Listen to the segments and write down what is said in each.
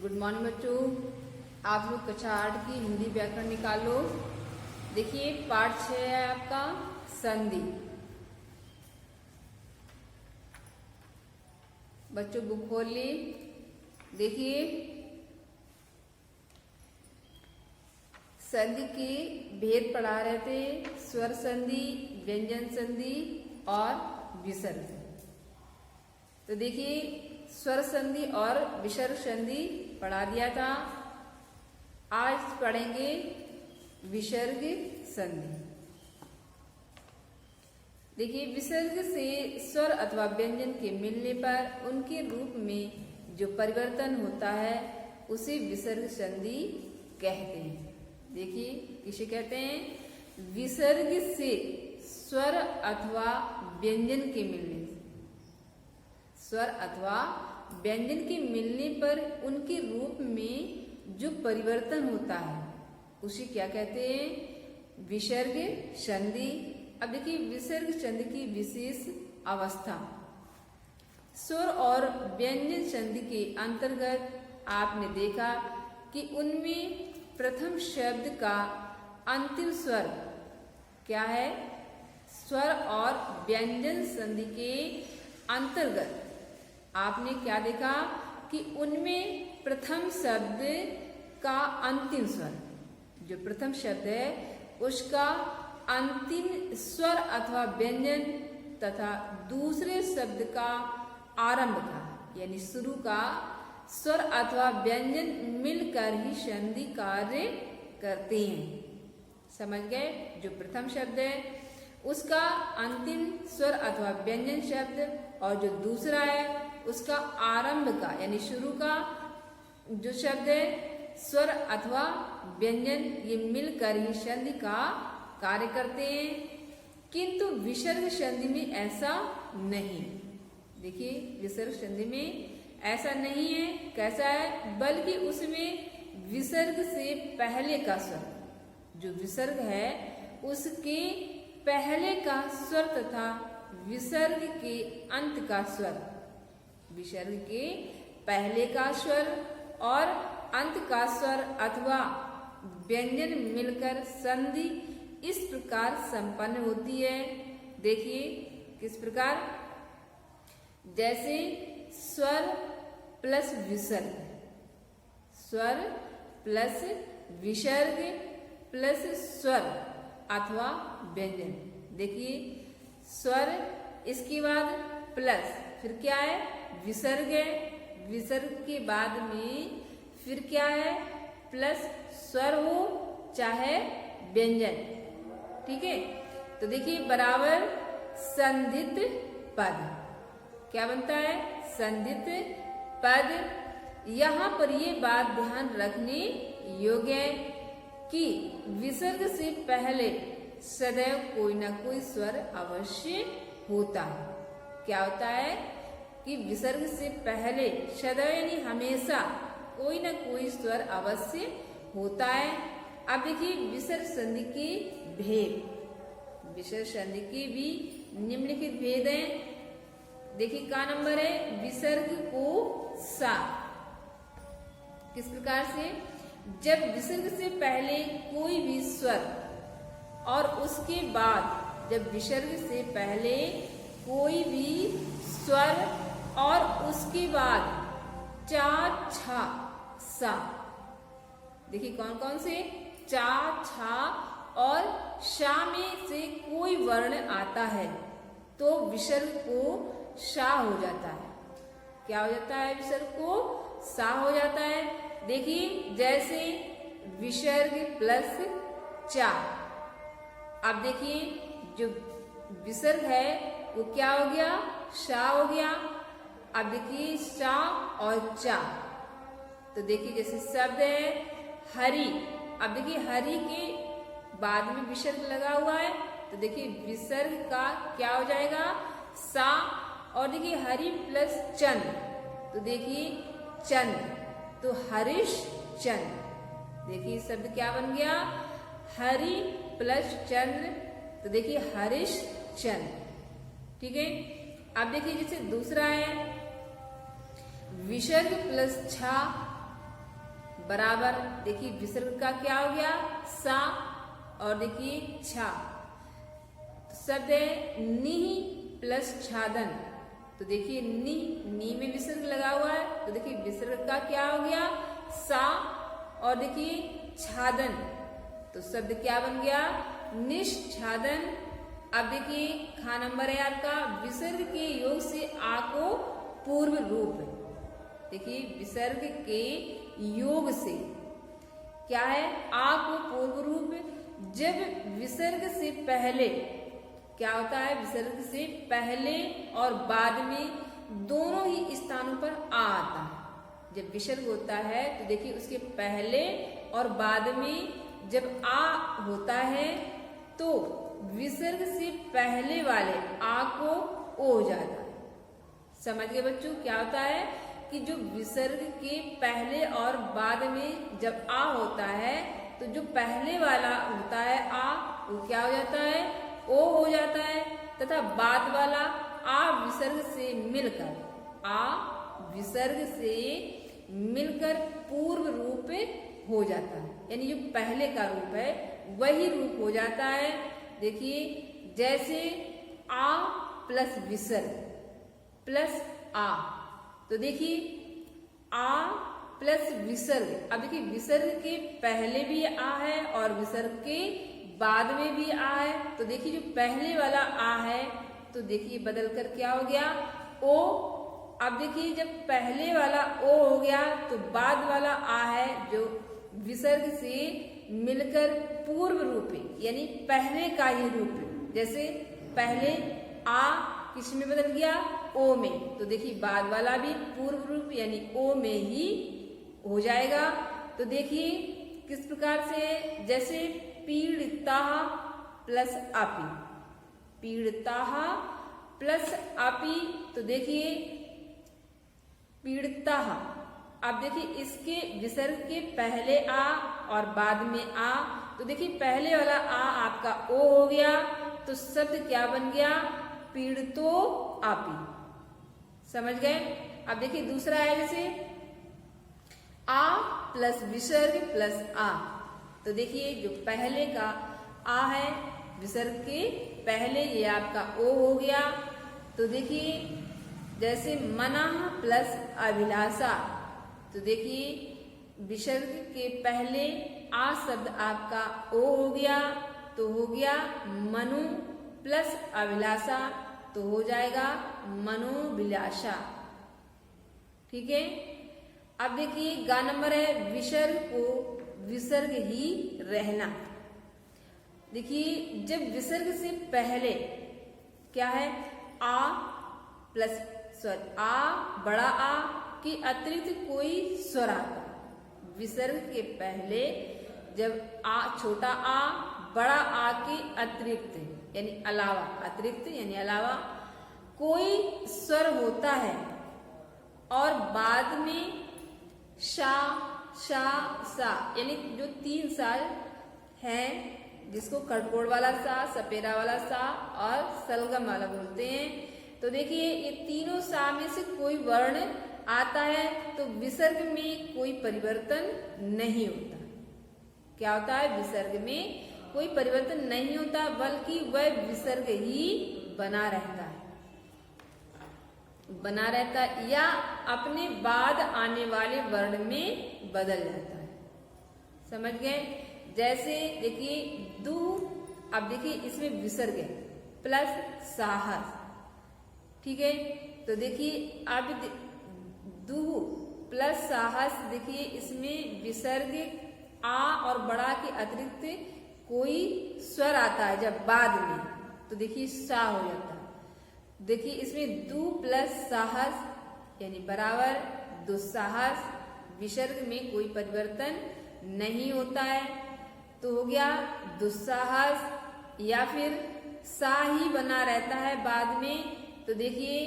Good morning बच्चों। आप लोग कक्षा 8 की हिंदी व्याकरण निकालो। देखिए पाठ 6 है आपका संधि। बच्चों बुक खोल ली। देखिए संधि के भेद पढ़ा रहे थे, स्वर संधि, व्यंजन संधि और विसर्ग। तो देखिए स्वर संधि और विसर्ग संधि पढ़ा दिया था। आज पढ़ेंगे विसर्ग संधि। देखिए विसर्ग से स्वर अथवा व्यंजन के मिलने पर उनके रूप में जो परिवर्तन होता है उसे विसर्ग संधि कहते हैं। देखिए किसे कहते हैं? विसर्ग से स्वर अथवा व्यंजन के मिलने, स्वर अथवा व्यंजन के मिलने पर उनके रूप में जो परिवर्तन होता है उसे क्या कहते हैं? विसर्ग संधि। अब देखिए विसर्ग संधि की विशेष अवस्था। स्वर और व्यंजन संधि के अंतर्गत आपने देखा कि उनमें प्रथम शब्द का अंतिम स्वर क्या है? स्वर और व्यंजन संधि के अंतर्गत आपने क्या देखा कि उनमें प्रथम शब्द का अंतिम स्वर, जो प्रथम शब्द है उसका अंतिम स्वर अथवा व्यंजन तथा दूसरे शब्द का आरंभ का यानी शुरू का स्वर अथवा व्यंजन मिलकर ही संधि कार्य करते हैं। समझ गए? जो प्रथम शब्द है उसका अंतिम स्वर अथवा व्यंजन शब्द और जो दूसरा है उसका आरंभ का यानी शुरू का जो शब्द है स्वर अथवा व्यंजन, ये मिलकर ही संधि का कार्य करते हैं। किंतु विसर्ग संधि में ऐसा नहीं। देखिए विसर्ग संधि में ऐसा नहीं है। कैसा है? बल्कि उसमें विसर्ग से पहले का स्वर, जो विसर्ग है उसके पहले का स्वर तथा विसर्ग के अंत का स्वर, विसर्ग के पहले का स्वर और अंत का स्वर अथवा व्यंजन मिलकर संधि इस प्रकार संपन्न होती है। देखिए किस प्रकार? जैसे स्वर प्लस विसर्ग, स्वर प्लस विसर्ग प्लस स्वर अथवा व्यंजन। देखिए स्वर, इसके बाद प्लस, फिर क्या है? विसर्ग है। विसर्ग के बाद में फिर क्या है? प्लस स्वर हो चाहे व्यंजन। ठीक है? तो देखिए बराबर संधित पद क्या बनता है? संधित पद। यहां पर ये बात ध्यान रखने योग्य है कि विसर्ग से पहले सदैव कोई ना कोई स्वर अवश्य होता है। क्या होता है कि विसर्ग से पहले सदैव यानी हमेशा कोई ना कोई स्वर अवश्य होता है। अब देखिए विसर्ग संधि के भेद। विसर्ग संधि के भी निम्नलिखित भेद हैं। देखिए का नंबर है? विसर्ग को सा। किस प्रकार से? जब विसर्ग से पहले कोई भी स्वर और उसके बाद जब विसर्ग से पहले कोई भी स्वर और उसके बाद चा छा सा। देखिए कौन कौन से? चा छा और शा में से कोई वर्ण आता है तो विसर्ग को शा हो जाता है। क्या हो जाता है? विसर्ग को सा हो जाता है। देखिए जैसे विसर्ग प्लस चा। अब देखिए जो विसर्ग है वो क्या हो गया? शा हो गया। अब देखिए शा और चा। तो देखिए जैसे शब्द है हरि। अब देखिए हरि के बाद में विसर्ग लगा हुआ है तो देखिए विसर्ग का क्या हो जाएगा? सा। और देखिए हरि प्लस चंद, तो देखिए चंद, तो हरीश चंद। देखिए शब्द क्या बन गया? हरि प्लस चंद्र, तो देखिए हरीश चंद। ठीक है? अब देखिए जैसे दूसरा है विसर्ग प्लस छा बराबर, देखिए विसर्ग का क्या हो गया, सा, और देखिए छा। शब्द है निह प्लस छादन, तो देखिए नी में विसर्ग लगा हुआ है, तो देखिए विसर्ग का क्या हो गया, सा, और देखिए छादन, तो शब्द क्या बन गया, निश्छादन। अब देखिए खा नंबर है आपका, विसर्ग के योग से आ को पूर्व रूप, देखिए विसर्ग के योग से क्या है, आ को पूर्व रूप। जब विसर्ग से पहले क्या होता है, विसर्ग से पहले और बाद में दोनों ही स्थानों पर आ आता है। जब विसर्ग होता है तो देखिए उसके पहले और बाद में जब आ होता है तो विसर्ग से पहले वाले आ को ओ हो जाता है। समझ गए बच्चों, क्या होता है कि जो विसर्ग के पहले और बाद में जब आ होता है तो जो पहले वाला होता है आ, वो क्या हो जाता है, ओ हो जाता है, तथा बाद वाला आ विसर्ग से मिलकर पूर्व रूप हो जाता है, यानी जो पहले का रूप है वही रूप हो जाता है। देखिए जैसे आ प्लस विसर्ग प्लस आ, तो देखिए आ प्लस विसर्ग, अब देखिए विसर्ग के पहले भी आ है और विसर्ग के बाद में भी आ है, तो देखिए जो पहले वाला आ है तो देखिए बदल कर क्या हो गया, ओ। अब देखिए जब पहले वाला ओ हो गया तो बाद वाला आ है जो विसर्ग से मिलकर पूर्व रूप है, यानी पहले का ही रूप है। जैसे पहले आ किस में बदल गया, ओ में, तो देखिए बाद वाला भी पूर्व रूप यानी ओ में ही हो जाएगा। तो देखिए किस प्रकार से, जैसे पीड़िता प्लस आपी, पीड़िता प्लस आपी, तो देखिए पीड़िता, अब देखिए इसके विसर्ग के पहले आ और बाद में आ, तो देखिए पहले वाला आ आपका ओ हो गया, तो शब्द क्या बन गया, पीड़ितो आपी। समझ गए। अब देखिए दूसरा है जैसे आ प्लस विसर्ग प्लस आ, तो देखिए जो पहले का आ है विसर्ग के पहले ये आपका ओ हो गया, तो देखिए जैसे मना प्लस अभिलाषा, तो देखिए विसर्ग के पहले आ शब्द आपका ओ हो गया, तो हो गया मनु प्लस अभिलाषा, तो हो जाएगा मनोभिलाषा। ठीक है। अब देखिए गा नंबर है, विसर्ग को विसर्ग ही रहना। देखिए जब विसर्ग से पहले क्या है, आ प्लस स्वर, आ बड़ा आ के अतिरिक्त कोई स्वर आता, विसर्ग के पहले जब आ छोटा आ बड़ा आ के अतिरिक्त यानी अलावा, अतिरिक्त यानी अलावा कोई स्वर होता है और बाद में शा शा सा, यानी जो 3 साल है जिसको खड़कोड़ वाला सा, सपेरा वाला सा और सलगम वाला बोलते हैं, तो देखिए ये तीनों सा में से कोई वर्ण आता है तो विसर्ग में कोई परिवर्तन नहीं होता। क्या होता है, विसर्ग में कोई परिवर्तन नहीं होता बल्कि वह विसर्ग ही बना रहता है या अपने बाद आने वाले वर्ण में बदल जाता है। समझ गए। जैसे देखिए दू, अब देखिए इसमें विसर्ग है प्लस साहस, ठीक है, तो देखिए अब दू प्लस साहस, देखिए इसमें विसर्ग आ और बड़ा के अतिरिक्त कोई स्वर आता है जब बाद में, तो देखिए सा हो जाता है। देखिए इसमें दू प्लस साहस यानी बराबर दुस्साहस, विसर्ग में कोई परिवर्तन नहीं होता है तो हो गया दुस्साहस, या फिर सा ही बना रहता है बाद में, तो देखिए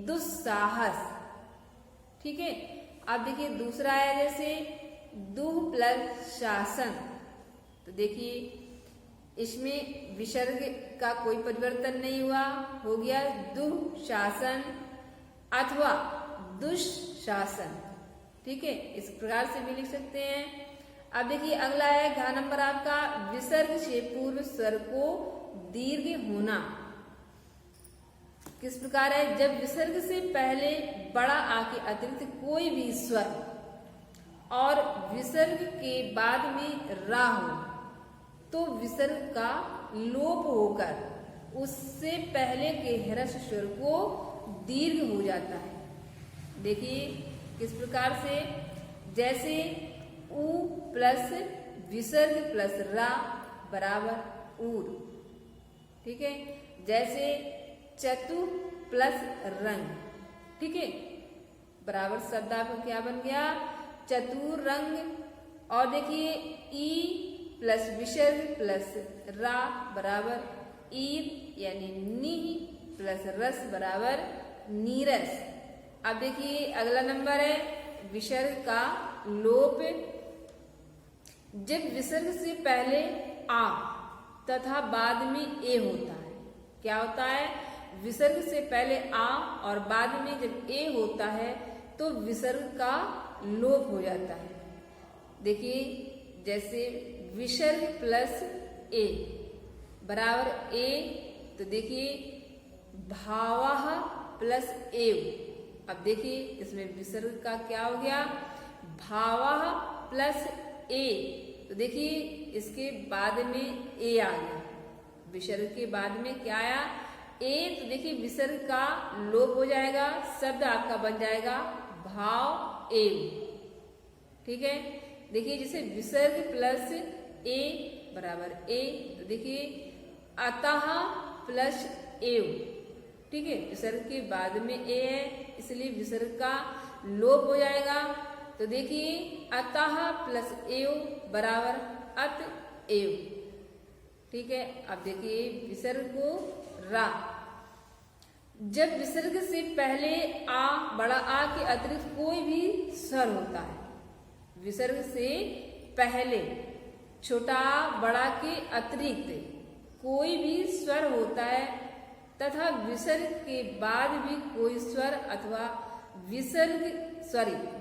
दुस्साहस। ठीक है। अब देखिए दूसरा है जैसे दुह प्लस शासन, तो देखिए इसमें विसर्ग का कोई परिवर्तन नहीं हुआ, हो गया दुशासन अथवा दुशासन। ठीक है, इस प्रकार से भी लिख सकते हैं। अब देखिए अगला है घ नंबर आपका विसर्ग से पूर्व स्वर को दीर्घ होना। किस प्रकार है, जब विसर्ग से पहले बड़ा आ के अतिरिक्त कोई भी स्वर और विसर्ग के बाद में रा हो तो विसर्ग का लोप होकर उससे पहले के ह्रस्व स्वर को दीर्घ हो जाता है। देखिए किस प्रकार से, जैसे ऊ प्लस विसर्ग प्लस रा बराबर ऊर, ठीक है। जैसे चतु प्लस रंग, ठीक है, बराबर शब्द आपका क्या बन गया, चतुर रंग। और देखिए ई प्लस विसर्ग प्लस रा बराबर ईर, यानी नी प्लस रस बराबर नीरस। अब देखिए अगला नंबर है विसर्ग का लोप। जब विसर्ग से पहले आ तथा बाद में ए होता है, क्या होता है, विसर्ग से पहले आ और बाद में जब ए होता है तो विसर्ग का लोप हो जाता है। देखिए जैसे विसर्ग प्लस ए बराबर ए, तो देखिए भावः प्लस एव। अब देखिए इसमें विसर्ग का क्या हो गया, भावः प्लस ए, तो देखिए इसके बाद में ए आ गया, विसर्ग के बाद में क्या आया, ए, तो देखिए विसर्ग का लोप हो जाएगा, शब्द आपका बन जाएगा भाव एव, ठीक है। देखिए जैसे विसर्ग प्लस ए बराबर ए, तो देखिए अतः प्लस एव, ठीक है, विसर्ग के बाद में ए है इसलिए विसर्ग का लोप हो जाएगा। तो देखिए अतः प्लस एव बराबर अत एव, ठीक है। अब देखिए विसर्ग को रा, जब विसर्ग से पहले आ बड़ा आ के अतिरिक्त कोई भी स्वर होता है, विसर्ग से पहले छोटा आ बड़ा के अतिरिक्त कोई भी स्वर होता है तथा विसर्ग के बाद भी कोई स्वर अथवा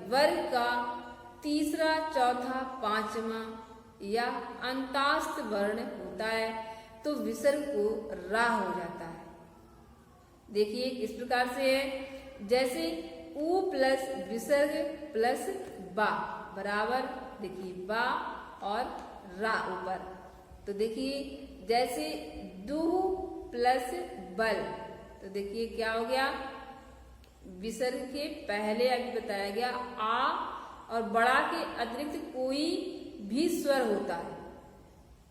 वर्ग का तीसरा चौथा पांचवा या अंतास्त वर्ण होता है तो विसर्ग को रा हो जाता है। देखिए किस प्रकार से है, जैसे ऊ प्लस विसर्ग प्लस बा बराबर, देखिए बा और रा ऊपर, तो देखिए जैसे दूह प्लस बल, तो देखिए क्या हो गया, विसर्ग के पहले अभी बताया गया आ और बड़ा के अतिरिक्त कोई भी स्वर होता है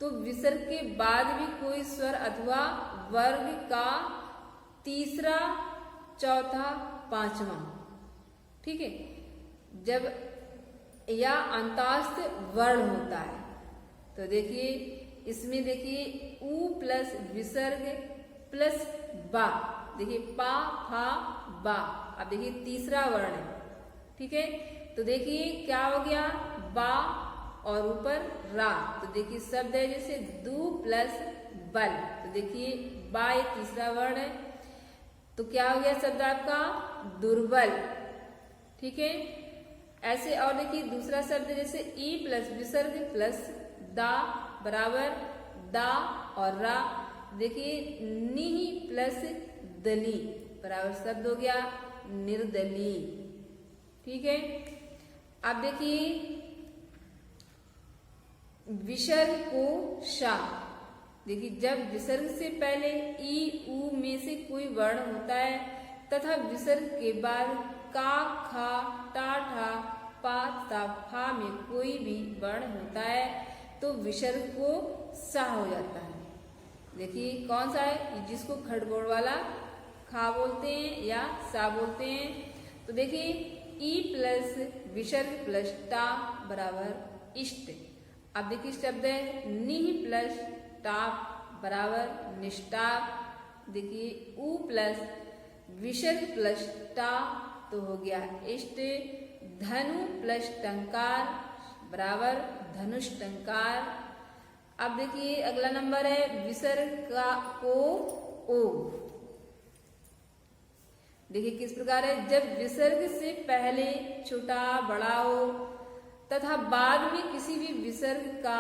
तो विसर्ग के बाद भी कोई स्वर अथवा वर्ग का तीसरा चौथा पांचवा, ठीक है, जब या अंतास्त वर्ण होता है तो देखिए इसमें देखिए ऊ प्लस विसर्ग प्लस बा, देखिए पा फा बा, अब देखिए तीसरा वर्ण है, ठीक है। तो देखिए क्या हो गया, बा और ऊपर रा, तो देखिए शब्द है जैसे दू प्लस बल, तो देखिए बा ये तीसरा वर्ण है तो क्या हो गया शब्द आपका दुर्बल, ठीक है। ऐसे और देखिए दूसरा शब्द जैसे ई प्लस विसर्ग प्लस दा बराबर दा और रा, देखिए नी प्लस दली बराबर शब्द हो गया निर्दली, ठीक है। अब देखिए विसर्ग को शा, देखिए जब विसर्ग से पहले ई ऊ में से कोई वर्ण होता है तथा विसर्ग के बाद का खा टा ठा पा ता फा में कोई भी वर्ण होता है तो विसर्ग को सा हो जाता है। देखिए कौन सा है, जिसको खड़गोड़ वाला खा बोलते हैं या सा बोलते हैं, तो देखिए ई प्लस विसर्ग प्लस टा बराबर इष्ट। अब देखिए शब्द है निह प्लस टाप बराबर निष्ठाप, देखिए ऊ प्लस विसर्ग प्लस टा तो हो गया इष्ट। धनु प्लस टंकार बराबर धनुष टंकार। अब देखिए अगला नंबर है विसर्ग का को ओ, देखिए किस प्रकार है, जब विसर्ग से पहले छोटा बड़ा हो तथा बाद में किसी भी विसर्ग का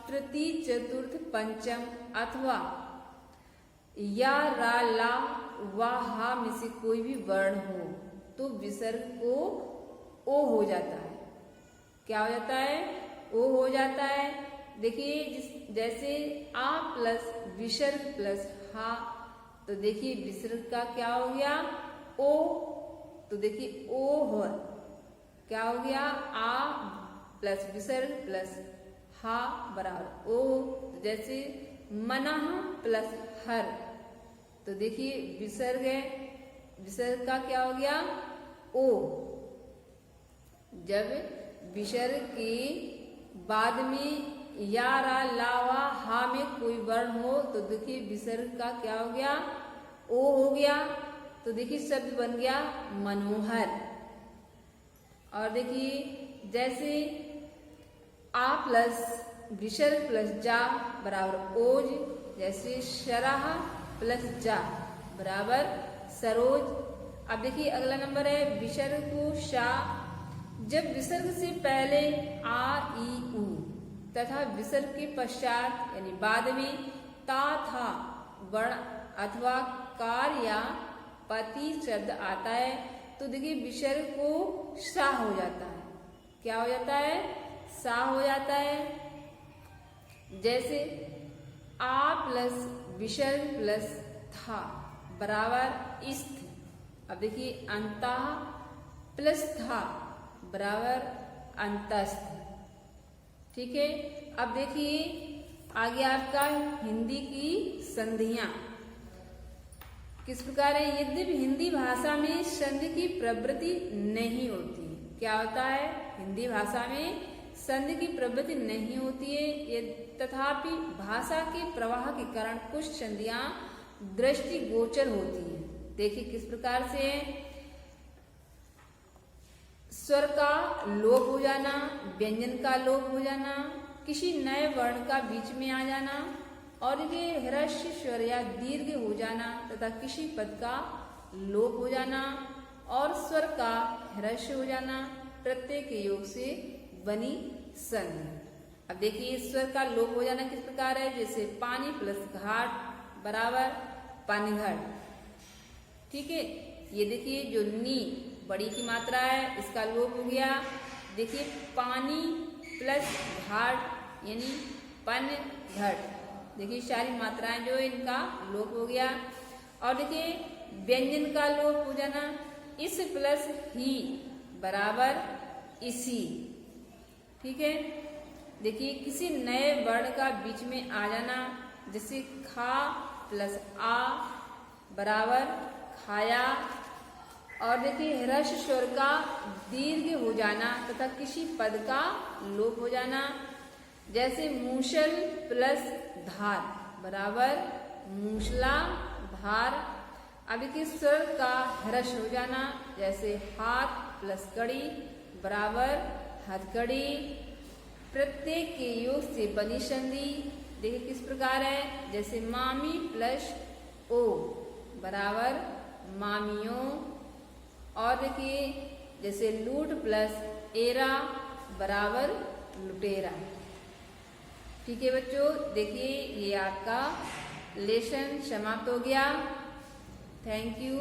तृतीय चतुर्थ पंचम अथवा या रा ला व हा में से कोई भी वर्ण हो तो विसर्ग को ओ हो जाता है। क्या हो जाता है? ओ हो जाता है। देखिए जैसे आ प्लस विसर्ग प्लस हा, तो देखिए विसर्ग का क्या हो गया? ओ। तो देखिए ओ हो, क्या हो गया? आ प्लस विसर्ग प्लस हा बराबर ओ। तो जैसे मनः प्लस हर, तो देखिए विसर्ग है, विसर्ग का क्या हो गया? ओ। जब विसर्ग के बाद में या रा ला वा हा में कोई वर्ण हो तो देखिए विसर्ग का क्या हो गया? ओ हो गया। तो देखिए शब्द बन गया मनोहर। और देखिए जैसे आ प्लस विसर्ग प्लस जा बराबर ओज, जैसे शराह प्लस जा बराबर सरोज। अब देखिए अगला नंबर है विसर्ग को शा। जब विसर्ग से पहले आ ई उ तथा विसर्ग के पश्चात यानी बाद में ता था वर्ण अथवा कार या पति शब्द आता है तो देखिए विसर्ग को सा हो जाता है। क्या हो जाता है? सा हो जाता है। जैसे आ प्लस विसर्ग प्लस था बराबर इस्थ। अब देखिए अंतः प्लस था बराबर अंतस्थ। ठीक है। अब देखिए आगे आपका हिंदी की संधियां किस प्रकार है। यद्यपि हिंदी भाषा में संधि की प्रवृत्ति नहीं होती, क्या होता है? हिंदी भाषा में संधि की प्रवृत्ति नहीं होती है, तथापि भाषा के प्रवाह के कारण कुछ संधियां दृष्टिगोचर होती है। देखिए किस प्रकार से है। स्वर का लोप हो जाना, व्यंजन का लोप हो जाना, किसी नए वर्ण का बीच में आ जाना और ये ह्रस्व स्वर या दीर्घ हो जाना तथा किसी पद का लोप हो जाना और स्वर का ह्रस्व हो जाना प्रत्यय के योग से बनी संधि। अब देखिए स्वर का लोप हो जाना किस प्रकार है। जैसे पानी प्लस घाट बराबर पानीघाट। ठीक है। ये देखिए जो नी बड़ी की मात्रा है इसका लोप हो गया। देखिए पानी प्लस घाट यानी पन घट, देखिए सारी मात्राएं जो है इनका लोप हो गया। और देखिए व्यंजन का लोप हो जाना, इस प्लस ही बराबर इसी। ठीक है। देखिए किसी नए वर्ण का बीच में आ जाना, जैसे खा प्लस आ बराबर खाया। और देखिए ह्रस्व स्वर का दीर्घ हो जाना तथा किसी पद का लोप हो जाना, जैसे मूसल प्लस धार बराबर मूसला धार। अब देखिए स्वर का ह्रस्व हो जाना, जैसे हाथ प्लस कड़ी बराबर हथकड़ी। प्रत्येक के योग से बनी संधि देखिए किस प्रकार है। जैसे मामी प्लस ओ बराबर मामियों। और देखिए जैसे लूट प्लस एरा बराबर लुटेरा। ठीक है बच्चों, देखिए ये आपका लेसन समाप्त हो गया। Thank you.